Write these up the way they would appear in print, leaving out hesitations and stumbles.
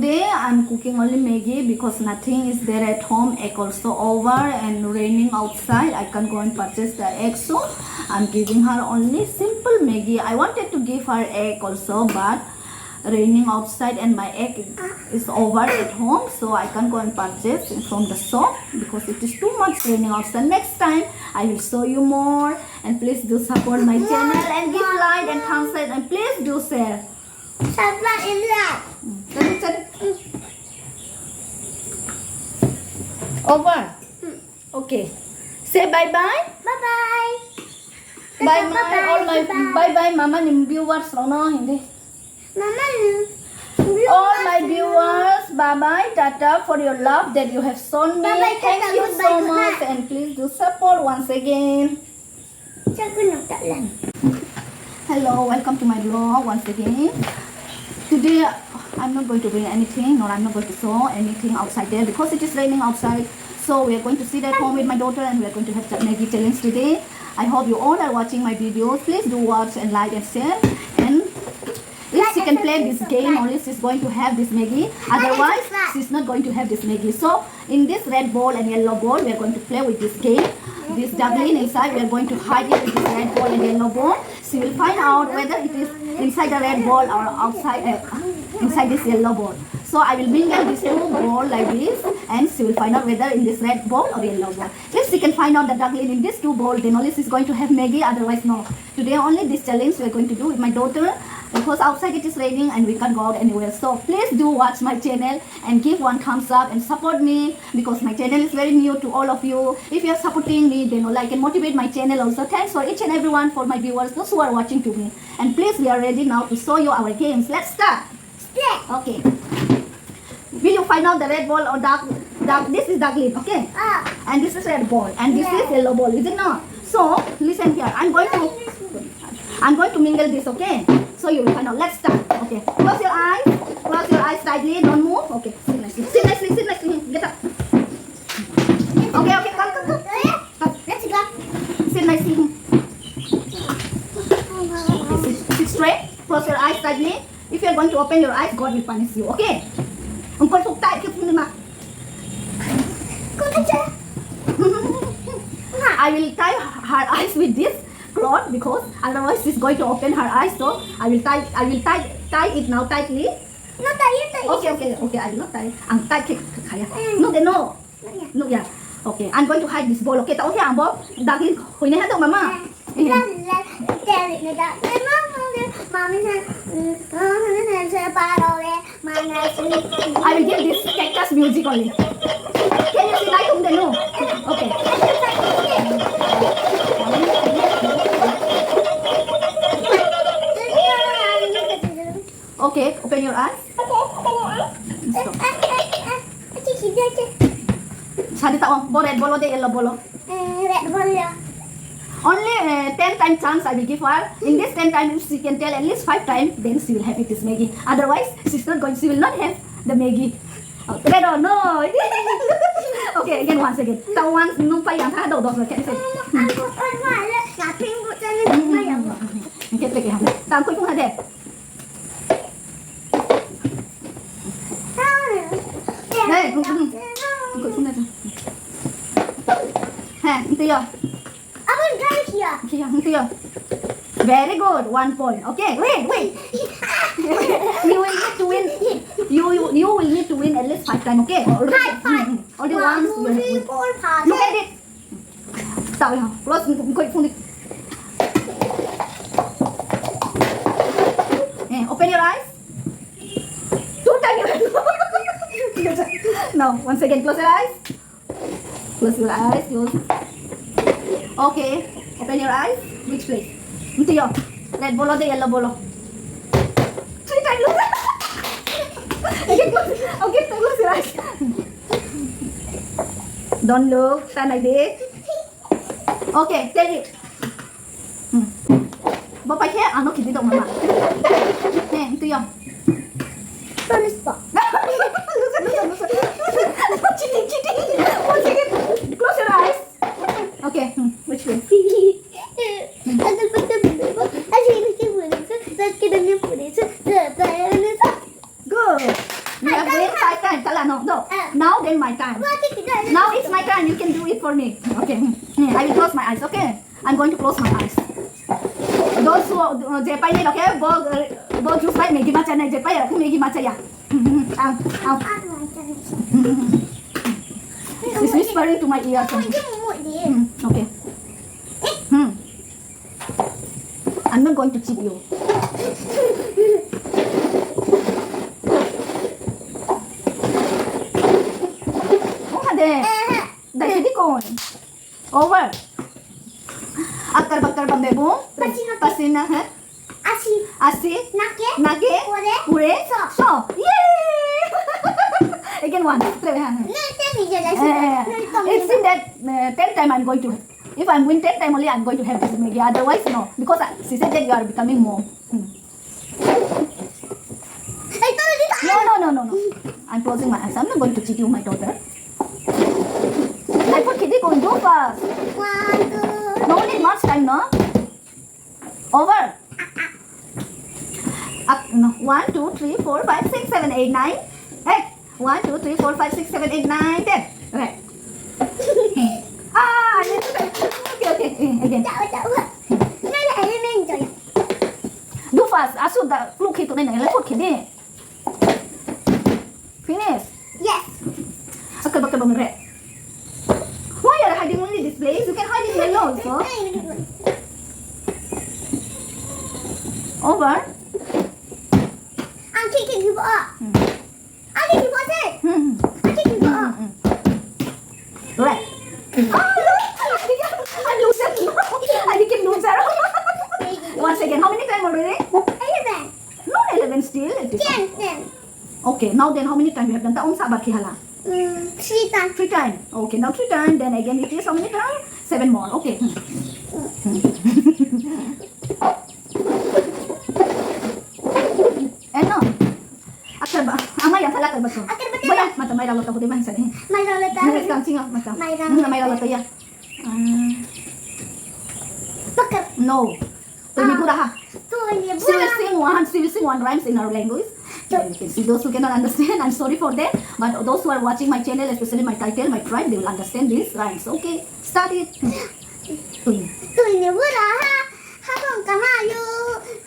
Today I'm cooking only Maggi because nothing is there at home. Egg also over and raining outside. I can't go and purchase the egg, so I'm giving her only simple Maggi. I wanted to give her egg also, but raining outside and my egg is over at home, so I can't go and purchase from the shop because it is too much raining outside. Next time I will show you more, and please do support my channel and give like and thumbs up, and please do share. Over. Okay. Say bye bye. Bye bye all my bye bye mama nim viewers no hindi. All my viewers, bye bye, tata for your love that you have shown me. Thank you so much, and please do support once again. Hello, welcome to my vlog once again. Today I'm not going to bring anything, nor I'm not going to show anything outside there because it is raining outside. So we are going to sit at home with my daughter, and we are going to have the Maggi challenge today. I hope you all are watching my videos. Please do watch and like and share. And if she can play this game, only she's going to have this Maggi. Otherwise, she's not going to have this Maggi. So in this red bowl and yellow bowl, we are going to play with this game. This juggling inside, we are going to hide it with this red ball and yellow ball. She will find out whether it is inside the red ball or outside inside this yellow ball. So I will mingle these two balls like this, and she will find out whether in this red ball or yellow ball. If she can find out the juggling in these two balls, then only she's going to have Maggi. Otherwise, no. Today only this challenge we are going to do with my daughter, because outside it is raining and we can't go out anywhere. So please do watch my channel and give one thumbs up and support me, because my channel is very new to all of you. If you are supporting me, then I can motivate my channel also. Thanks for each and everyone, for my viewers, those who are watching to me. And please, we are ready now to show you our games. Let's start. Okay. Will you find out the red ball or dark? This is dark green, okay? And this is red ball, and this is yellow ball, is it not? So listen here. I'm going to mingle this, okay? So you will find out. Let's start. Okay. Close your eyes. Close your eyes tightly. Don't move. Okay. Sit nicely. Sit nicely. Sit nicely. Get up. Okay. Okay. Come. Let's go. Sit nicely. Okay, sit straight. Close your eyes tightly. If you are going to open your eyes, God will punish you. Okay. I will tie her eyes with this cloth because otherwise she's going to open her eyes. So I will tie it now tightly. Okay. I will not tie. No, yeah. Okay, I'm going to hide this ball. Okay, okay, ang ball. Daging kunin ha mama. I will give this cactus music only. Can you see light on the no? Okay. Okay, open your eyes. Stop. Sadi tahu, red ball or yellow ball? Red ball. Only 10 times chance I will give her. In this 10 times, she can tell at least 5 times, then she will have it this Maggi. Otherwise, she will not have the Maggi. Red or no? Okay, again, once again. Tao once, nung pa yang đầu rồi, cái gì? Okay, take it. Tao cuối cùng là đẹp. Đây, cuối cùng là ha, itu ya. Here. Very good. 1 point. Okay. Wait. You will need to win. You will need to win at least 5 times. Okay. Only once. Look at it. Stop it. Close. Open your eyes. 2 times. Now, once again, close your eyes. Close your eyes. Okay. Open your eyes. Which place? Into your red ball or the yellow ball? 3 times. Okay, close your eyes. Don't look. Stand like this. Okay, take it. Bapak kaya ano kiti dong mama? Into your. Cheating. Once again. Close your eyes. Okay. Which way? Good. You have no. Now then my time. Now it's my time. You can do it for me. Okay. I will close my eyes. Okay. I'm going to close my eyes. Those who Jepai need, okay? Go juice by Maggie Matcha and Jepai, Maggie Matcha. She's whispering to my ear. Okay. I'm not going to cheat you. Dai di con. Over. Akar bakar bambe boom. Pasina hai. Asi. Nake. Ure. So. Yay! Again one. It's in that 10 time I'm going to. If I'm win 10 time only I'm going to have this Maggie. Otherwise no. Because she said that you are becoming mom. No. I'm closing my eyes. I'm not going to cheat you, my daughter. I put Kitty going go fast. No need much time, no? Over. No. 1, 2, 3, 4, 5, 6, 7, 8, 9. Hey. 1, 2, 3, 4, 5, 6, 7, 8, 9, 10. Okay. Okay. Again. Do fast. Asu the flu kit này lấy put Kitty. Finish. Yes. Okay, red. Why are you hiding only this place? You can hide in yellow also. Over. I'm kicking you up. I'm kicking you up. I'm kicking you up. Red. I'm loser. I became loser. Once again, how many times already? 11. Not 11 still. 10. Okay, now then how many times you have done? Taong sabar kihala. 3 times. 3 times. Okay, now 3 times. Then again it is how many times? 7 more. Okay. Ano? Akar ba? Amay ang talakar ba to? Akar ba Boya, mata may rawat ako di ba sa din. May rawat ako. Next time singa mata. May rawat. May rawat ya. Bakar. No. Tumi pura ha. Tumi She will sing one rhymes in our language. Then you can see those who cannot understand. I'm sorry for that. But those who are watching my channel, especially my title, my tribe, they will understand these rhymes. Okay, start it. Tumi pura ha. Habang kamayo.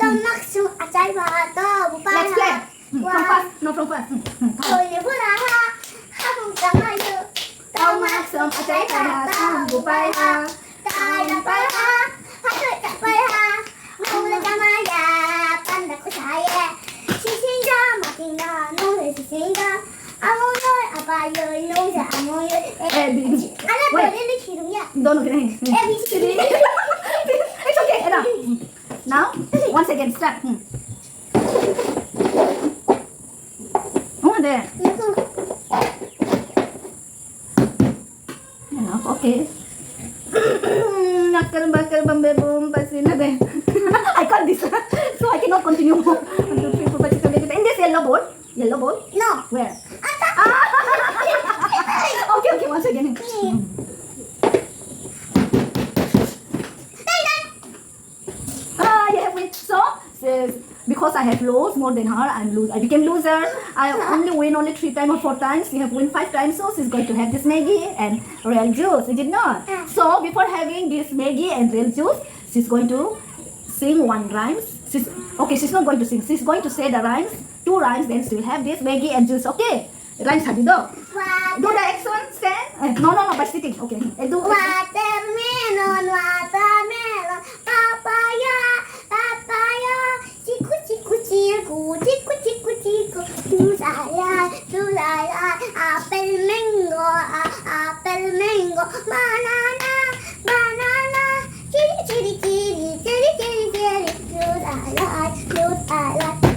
Tamakso acay ba to. Let's play. From fast. No, from fast. Tumi pura ha. Habang kamayo. Tamakso acay ba to. Bupay ha. Kaya pa ha. Hatay ka pa ha. Mula kamaya. Panda ko saya. Sisinga matinga. Nung sisinga. Amoy apayoy. Nung sa amoy. Alam ko rin ang hirong yan. Don't look at me. It's okay. Enough. Now, once again, start. Oh, there. Enough. Okay. I got this, so I cannot continue more. 1, 2, 3, 4, 5, 6, 7, 8. In this yellow board. No. Where? Okay. Once again. You have win. So, because I have lost more than her, I became loser. I only win 3 times or 4 times. You have win 5 times, so she's going to have this Maggie and real juice. Is it not? So before having this Maggie and real juice, she's going to sing 1 rhymes. She's not going to sing. She's going to say the rhymes, 2 rhymes. Then she will have this Maggie and juice. Okay. Rhymes have you do? Do the X one stand. No, by sitting. Okay. Do Watermelon, papaya, chiku, apple mango, banana, chiri,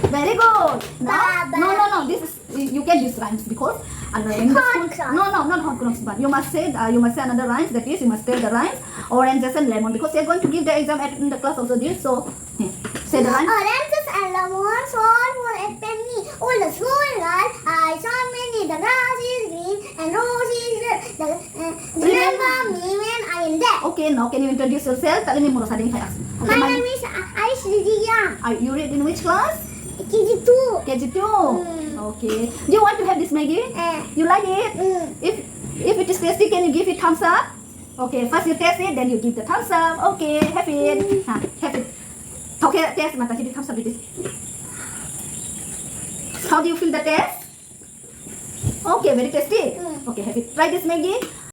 very good. Now, no. This is you can use rhymes because in the school. No, not hot cross bun. You must say another rhymes. That is, you must say the rhymes oranges and lemon because they are going to give the exam in the class also. This so say the rhymes. Oranges and lemons all for a penny. All the school girl, I saw many. The grass is green and rose is red. Remember me when I am there. Okay, now can you introduce yourself? Tell me more. My name is Aishriya. You read in which class? KG2. KG2. Mm. Okay. Do you want to have this Maggie? You like it? If it is tasty, can you give it thumbs up? Okay. First you taste it, then you give the thumbs up. Okay. Have it. Have it. Okay. Taste. Mata give thumbs up with this. How do you feel the taste? Okay. Very tasty. Okay. Have it. Try this Maggie.